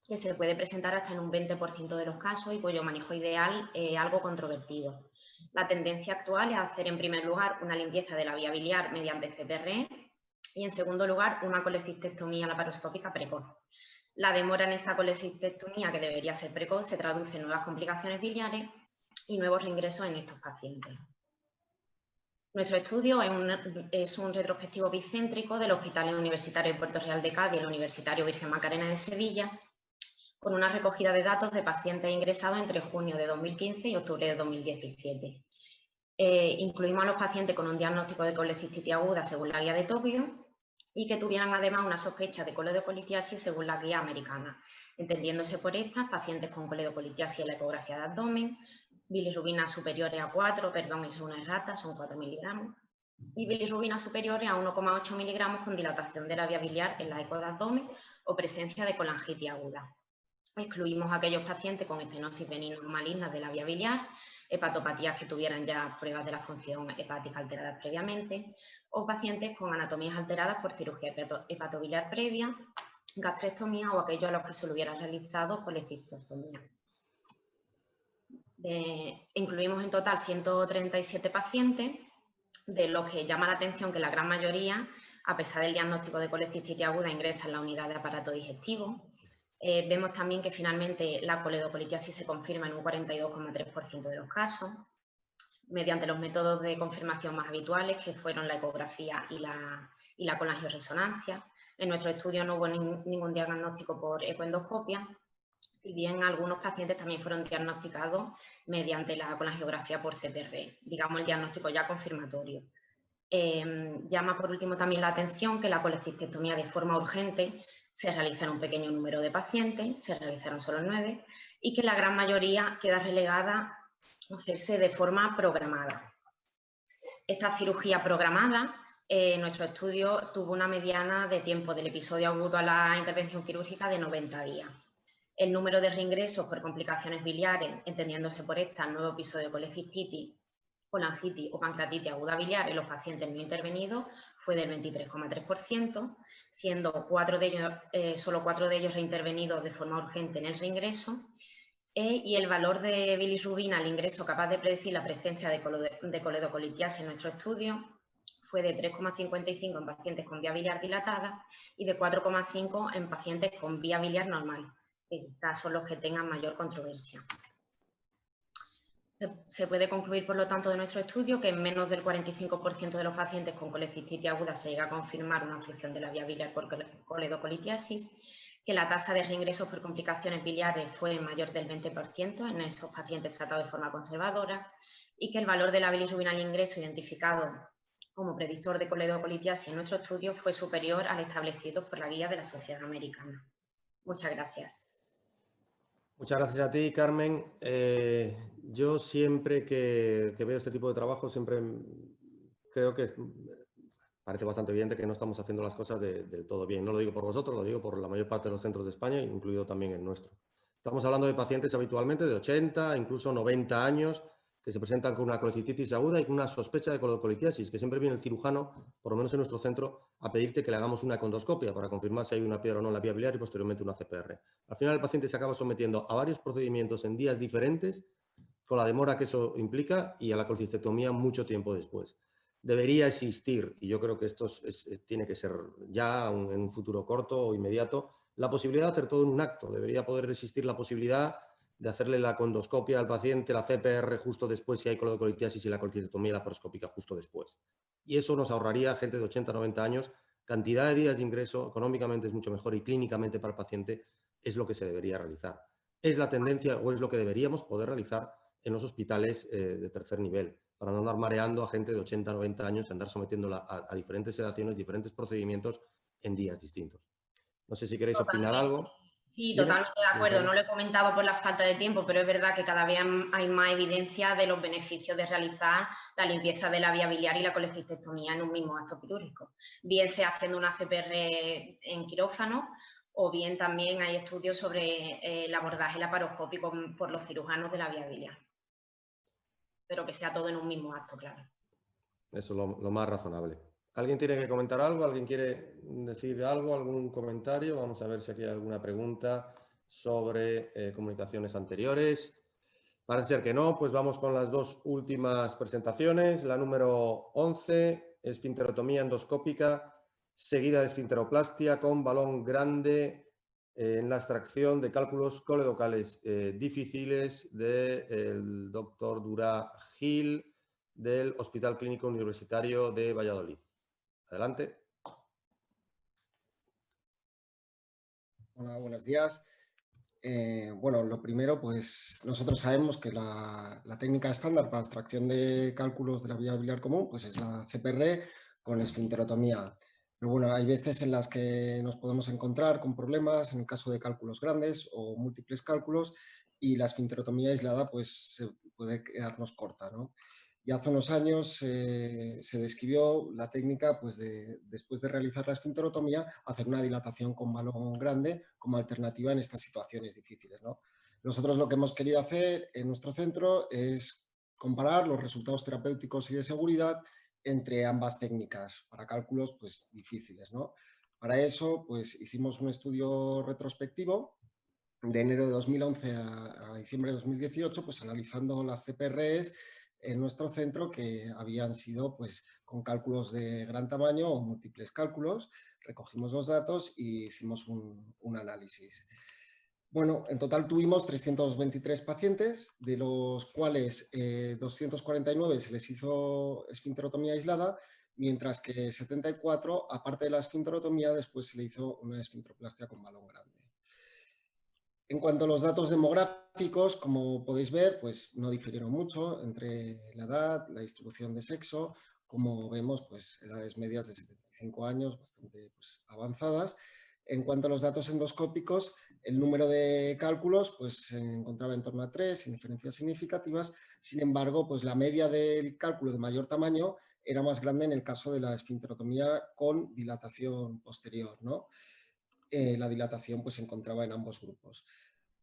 que se puede presentar hasta en un 20% de los casos y cuyo manejo ideal es algo controvertido. La tendencia actual es hacer en primer lugar una limpieza de la vía biliar mediante CPRE y en segundo lugar una colecistectomía laparoscópica precoz. La demora en esta colecistectomía, que debería ser precoz, se traduce en nuevas complicaciones biliares y nuevos reingresos en estos pacientes. Nuestro estudio es un retrospectivo bicéntrico del Hospital Universitario de Puerto Real de Cádiz y el Universitario Virgen Macarena de Sevilla, con una recogida de datos de pacientes ingresados entre junio de 2015 y octubre de 2017. Incluimos a los pacientes con un diagnóstico de colecistitis aguda según la guía de Tokio y que tuvieran además una sospecha de coledocolitiasis según la guía americana, entendiéndose por estas pacientes con coledocolitiasis en la ecografía de abdomen, bilirrubinas superiores a 4, perdón, es una errata, son 4 miligramos, y bilirrubinas superiores a 1,8 miligramos con dilatación de la vía biliar en la eco de abdomen o presencia de colangitis aguda. Excluimos a aquellos pacientes con estenosis benigna o maligna de la vía biliar, hepatopatías que tuvieran ya pruebas de la función hepática alteradas previamente, o pacientes con anatomías alteradas por cirugía hepatobiliar previa, gastrectomía o aquellos a los que se le hubiera realizado colecistostomía. Incluimos en total 137 pacientes, de los que llama la atención que la gran mayoría, a pesar del diagnóstico de colecistitis aguda, ingresan en la unidad de aparato digestivo. Vemos también que finalmente la coledocolitiasis se confirma en un 42,3% de los casos, mediante los métodos de confirmación más habituales, que fueron la ecografía y la colangioresonancia. En nuestro estudio no hubo ningún diagnóstico por ecoendoscopia, si bien algunos pacientes también fueron diagnosticados mediante la colangiografía por CPR, digamos el diagnóstico ya confirmatorio. Llama por último también la atención que la colecistectomía de forma urgente se realiza en un pequeño número de pacientes, se realizaron solo 9, y que la gran mayoría queda relegada a hacerse de forma programada. Esta cirugía programada, nuestro estudio tuvo una mediana de tiempo del episodio agudo a la intervención quirúrgica de 90 días. El número de reingresos por complicaciones biliares, entendiéndose por esta el nuevo episodio de colecistitis, colangitis o pancreatitis aguda biliar en los pacientes no intervenidos fue del 23,3%, siendo solo 4 de ellos reintervenidos de forma urgente en el reingreso, y el valor de bilirrubina al ingreso capaz de predecir la presencia de coledocolitiasis en nuestro estudio fue de 3,55 en pacientes con vía biliar dilatada y de 4,5 en pacientes con vía biliar normal, que son los que tengan mayor controversia. Se puede concluir, por lo tanto, de nuestro estudio que en menos del 45% de los pacientes con colecistitis aguda se llega a confirmar una obstrucción de la vía biliar por coledocolitiasis, que la tasa de reingresos por complicaciones biliares fue mayor del 20% en esos pacientes tratados de forma conservadora y que el valor de la bilirrubina al ingreso identificado como predictor de coledocolitiasis en nuestro estudio fue superior al establecido por la guía de la Sociedad Americana. Muchas gracias. Muchas gracias a ti, Carmen. Yo siempre que veo este tipo de trabajo, siempre creo que parece bastante evidente que no estamos haciendo las cosas del todo bien. No lo digo por vosotros, lo digo por la mayor parte de los centros de España, incluido también el nuestro. Estamos hablando de pacientes habitualmente de 80, incluso 90 años, que se presentan con una colecistitis aguda y con una sospecha de coledocolitiasis, que siempre viene el cirujano, por lo menos en nuestro centro, a pedirte que le hagamos una econdoscopia para confirmar si hay una piedra o no en la vía biliar y posteriormente una CPR. Al final el paciente se acaba sometiendo a varios procedimientos en días diferentes, con la demora que eso implica, y a la colecistectomía mucho tiempo después. Debería existir, y yo creo que esto tiene que ser ya en un futuro corto o inmediato, la posibilidad de hacer todo en un acto. Debería poder existir la posibilidad de hacerle la condoscopia al paciente, la CPR justo después si hay coledocolitiasis y la colecistectomía laparoscópica justo después. Y eso nos ahorraría a gente de 80 90 años cantidad de días de ingreso, económicamente es mucho mejor y clínicamente para el paciente es lo que se debería realizar. Es la tendencia o es lo que deberíamos poder realizar en los hospitales de tercer nivel, para no andar mareando a gente de 80 90 años y andar sometiéndola a diferentes sedaciones, diferentes procedimientos en días distintos. No sé si queréis opinar algo. Sí, totalmente de acuerdo. No lo he comentado por la falta de tiempo, pero es verdad que cada vez hay más evidencia de los beneficios de realizar la limpieza de la vía biliar y la colecistectomía en un mismo acto quirúrgico. Bien sea haciendo una CPR en quirófano o bien también hay estudios sobre el abordaje laparoscópico por los cirujanos de la vía biliar. Pero que sea todo en un mismo acto, claro. Eso es lo más razonable. ¿Alguien tiene que comentar algo? ¿Alguien quiere decir algo? ¿Algún comentario? Vamos a ver si aquí hay alguna pregunta sobre comunicaciones anteriores. Parece ser que no, pues vamos con las dos últimas presentaciones. La número 11, esfinterotomía endoscópica, seguida de esfinteroplastia con balón grande en la extracción de cálculos coledocales difíciles del doctor Dura Gil del Hospital Clínico Universitario de Valladolid. Adelante. Hola, buenos días. Bueno, lo primero, pues nosotros sabemos que la técnica estándar para extracción de cálculos de la vía biliar común pues es la CPR con esfinterotomía. Pero bueno, hay veces en las que nos podemos encontrar con problemas en el caso de cálculos grandes o múltiples cálculos y la esfinterotomía aislada pues se puede quedarnos corta, ¿no? Y hace unos años se describió la técnica, pues, después de realizar la esfinterotomía, hacer una dilatación con balón grande como alternativa en estas situaciones difíciles, ¿no? Nosotros lo que hemos querido hacer en nuestro centro es comparar los resultados terapéuticos y de seguridad entre ambas técnicas para cálculos, pues, difíciles, ¿no? Para eso, pues, hicimos un estudio retrospectivo de enero de 2011 a diciembre de 2018, pues analizando las CPRs en nuestro centro que habían sido, pues, con cálculos de gran tamaño o múltiples cálculos. Recogimos los datos y hicimos un análisis. Bueno, en total tuvimos 323 pacientes, de los cuales 249 se les hizo esfinterotomía aislada, mientras que 74, aparte de la esfinterotomía, después se le hizo una esfinteroplastia con balón grande. En cuanto a los datos demográficos, como podéis ver, pues no difirieron mucho entre la edad, la distribución de sexo, como vemos, pues edades medias de 75 años, bastante, pues, avanzadas. En cuanto a los datos endoscópicos, el número de cálculos, pues, se encontraba en torno a 3, sin diferencias significativas. Sin embargo, pues la media del cálculo de mayor tamaño era más grande en el caso de la esfinterotomía con dilatación posterior, ¿no? La dilatación, pues, se encontraba en ambos grupos.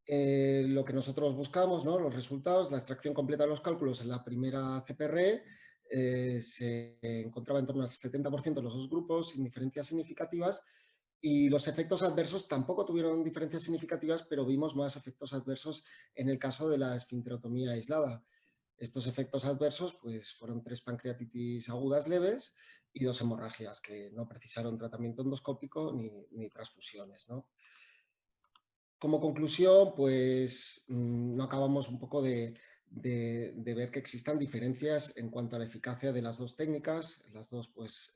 Lo que nosotros buscamos, ¿no? Los resultados, la extracción completa de los cálculos en la primera CPRE se encontraba en torno al 70% de los dos grupos, sin diferencias significativas, y los efectos adversos tampoco tuvieron diferencias significativas, pero vimos más efectos adversos en el caso de la esfinterotomía aislada. Estos efectos adversos, pues, fueron 3 pancreatitis agudas leves y 2 hemorragias que no precisaron tratamiento endoscópico ni transfusiones, ¿no? Como conclusión, pues no acabamos un poco de ver que existan diferencias en cuanto a la eficacia de las dos técnicas. Las dos, pues,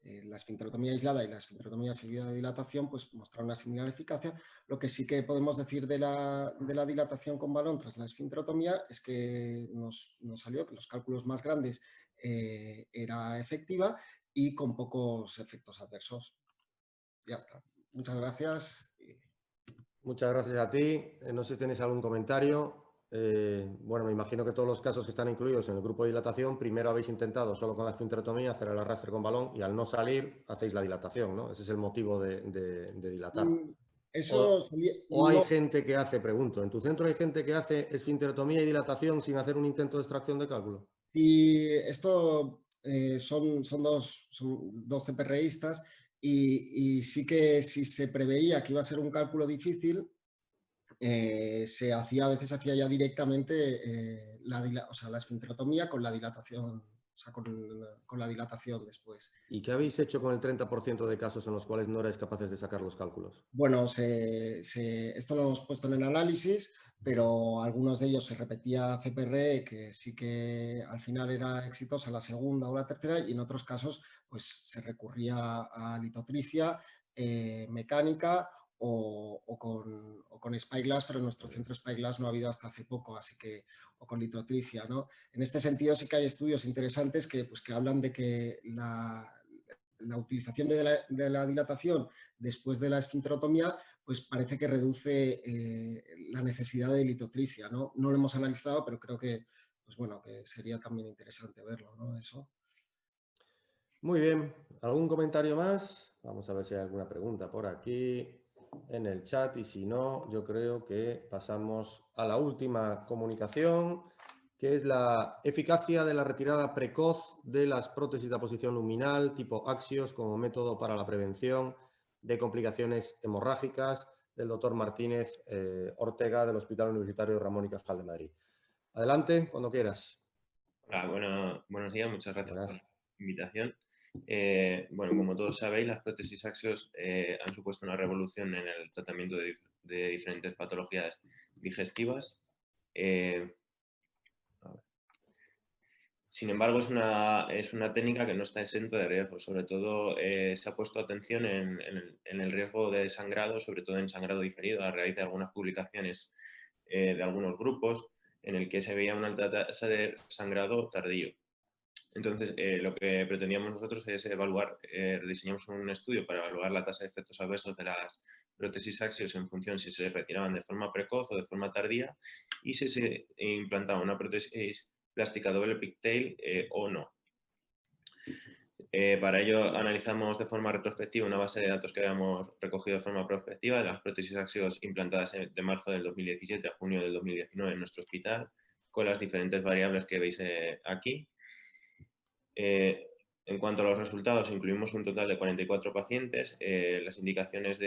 la esfinterotomía aislada y la esfinterotomía seguida de dilatación, pues mostraron una similar eficacia. Lo que sí que podemos decir de la dilatación con balón tras la esfinterotomía es que nos salió que los cálculos más grandes era efectiva y con pocos efectos adversos. Ya está. Muchas gracias. Muchas gracias a ti. No sé si tenéis algún comentario. Bueno, me imagino que todos los casos que están incluidos en el grupo de dilatación, primero habéis intentado solo con la esfinterotomía hacer el arrastre con balón y al no salir hacéis la dilatación, ¿no? Ese es el motivo de dilatar. Eso ¿O hay no. gente que hace, pregunto, ¿en tu centro hay gente que hace esfinterotomía y dilatación sin hacer un intento de extracción de cálculo? Y esto son dos CPRistas y sí que si se preveía que iba a ser un cálculo difícil, a veces hacía ya directamente la esfinterotomía con la dilatación, o sea, con la dilatación después. ¿Y qué habéis hecho con el 30% de casos en los cuales no erais capaces de sacar los cálculos? Bueno, esto lo hemos puesto en el análisis, pero algunos de ellos se repetía CPR, que sí que al final era exitosa la segunda o la tercera, y en otros casos pues se recurría a litotricia mecánica o con Spyglass, pero en nuestro centro Spyglass no ha habido hasta hace poco, así que, o con litotricia, ¿no? En este sentido sí que hay estudios interesantes que hablan de que la utilización de la dilatación después de la esfinterotomía, pues parece que reduce la necesidad de litotricia, ¿no? No lo hemos analizado, pero creo que, pues bueno, que sería también interesante verlo, ¿no? Eso. Muy bien. ¿Algún comentario más? Vamos a ver si hay alguna pregunta por aquí en el chat y si no, yo creo que pasamos a la última comunicación, que es la eficacia de la retirada precoz de las prótesis de aposición luminal tipo Axios como método para la prevención de complicaciones hemorrágicas, del doctor Martínez Ortega del Hospital Universitario Ramón y Cajal de Madrid. Adelante, cuando quieras. Hola, buenos días, muchas gracias por la invitación. Bueno, como todos sabéis, las prótesis Axios han supuesto una revolución en el tratamiento de diferentes patologías digestivas. Sin embargo, es una técnica que no está exenta de riesgos. Sobre todo se ha puesto atención en el riesgo de sangrado, sobre todo en sangrado diferido, a raíz de algunas publicaciones de algunos grupos en el que se veía una alta tasa de sangrado tardío. Entonces, lo que pretendíamos nosotros es diseñamos un estudio para evaluar la tasa de efectos adversos de las prótesis Axios en función si se retiraban de forma precoz o de forma tardía y si se implantaba una prótesis plástica doble pigtail o no. Para ello analizamos de forma retrospectiva una base de datos que habíamos recogido de forma prospectiva de las prótesis axios implantadas de marzo del 2017 a junio del 2019 en nuestro hospital, con las diferentes variables que veis aquí. En cuanto a los resultados, incluimos un total de 44 pacientes. Las indicaciones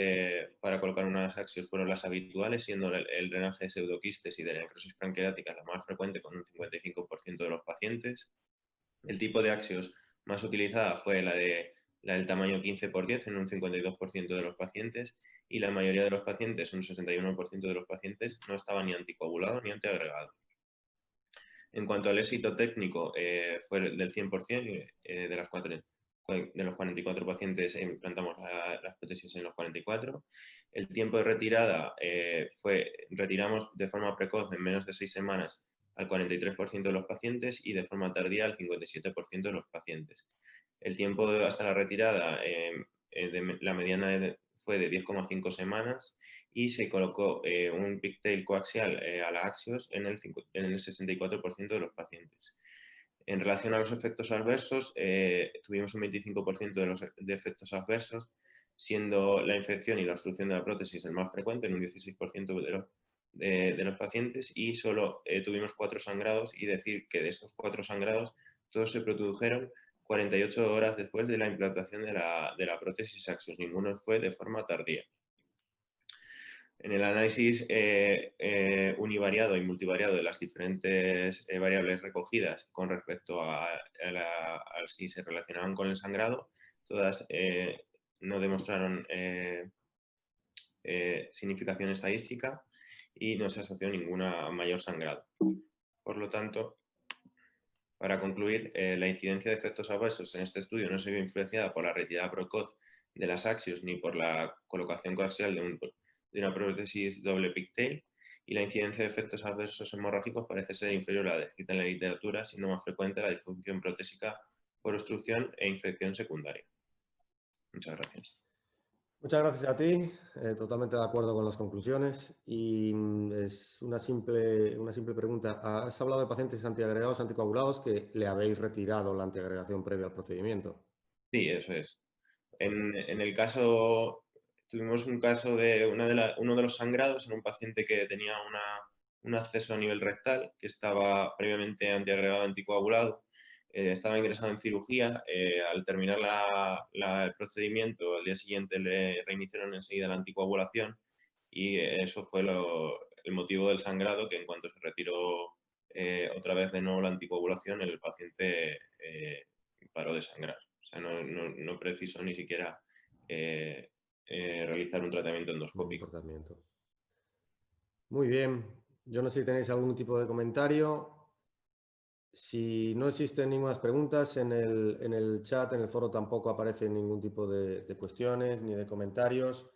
para colocar unas axios fueron las habituales, siendo el drenaje de pseudoquistes y de necrosis pancreática la más frecuente, con un 55% de los pacientes. El tipo de axios más utilizada fue la del tamaño 15×10 en un 52% de los pacientes, y la mayoría de los pacientes, un 61% de los pacientes, no estaban ni anticoagulados ni antiagregados. En cuanto al éxito técnico, fue del 100%, de los 44 pacientes implantamos las prótesis en los 44. El tiempo de retirada retiramos de forma precoz en menos de 6 semanas al 43% de los pacientes y de forma tardía al 57% de los pacientes. El tiempo hasta la retirada, la mediana fue de 10,5 semanas y se colocó un pigtail coaxial a la axios en el 64% de los pacientes. En relación a los efectos adversos, tuvimos un 25% de efectos adversos, siendo la infección y la obstrucción de la prótesis el más frecuente, en un 16% de los pacientes, y solo tuvimos 4 sangrados, y decir que de estos 4 sangrados todos se produjeron 48 horas después de la implantación de la prótesis axios. Ninguno fue de forma tardía. En el análisis univariado y multivariado de las diferentes variables recogidas con respecto a si se relacionaban con el sangrado, todas no demostraron significación estadística y no se asoció ninguna a mayor sangrado. Por lo tanto, para concluir, la incidencia de efectos adversos en este estudio no se vio influenciada por la retirada precoz de las axios ni por la colocación coaxial de una prótesis doble pigtail, y la incidencia de efectos adversos hemorrágicos parece ser inferior a la descrita en la literatura, siendo más frecuente la disfunción protésica por obstrucción e infección secundaria. Muchas gracias. Muchas gracias a ti, totalmente de acuerdo con las conclusiones. Y es una simple pregunta. Has hablado de pacientes antiagregados, anticoagulados, que le habéis retirado la antiagregación previa al procedimiento. Sí, eso es. En el caso, tuvimos un caso de uno de los sangrados en un paciente que tenía un acceso a nivel rectal, que estaba previamente antiagregado, anticoagulado. Estaba ingresado en cirugía. Al terminar el procedimiento, al día siguiente le reiniciaron enseguida la anticoagulación, y eso fue el motivo del sangrado, que en cuanto se retiró otra vez de nuevo la anticoagulación, el paciente paró de sangrar. O sea, no precisó ni siquiera realizar un tratamiento endoscópico. Muy bien. Yo no sé si tenéis algún tipo de comentario. Si no existen ninguna preguntas en el chat, en el foro tampoco aparecen ningún tipo de cuestiones ni de comentarios,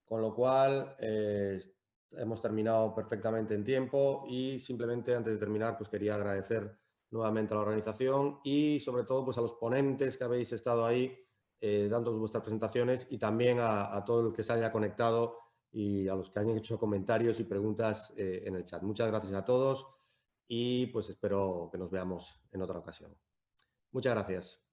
con lo cual hemos terminado perfectamente en tiempo, y simplemente antes de terminar pues quería agradecer nuevamente a la organización y sobre todo pues a los ponentes que habéis estado ahí dándonos vuestras presentaciones, y también a todo el que se haya conectado y a los que hayan hecho comentarios y preguntas en el chat. Muchas gracias a todos. Y pues espero que nos veamos en otra ocasión. Muchas gracias.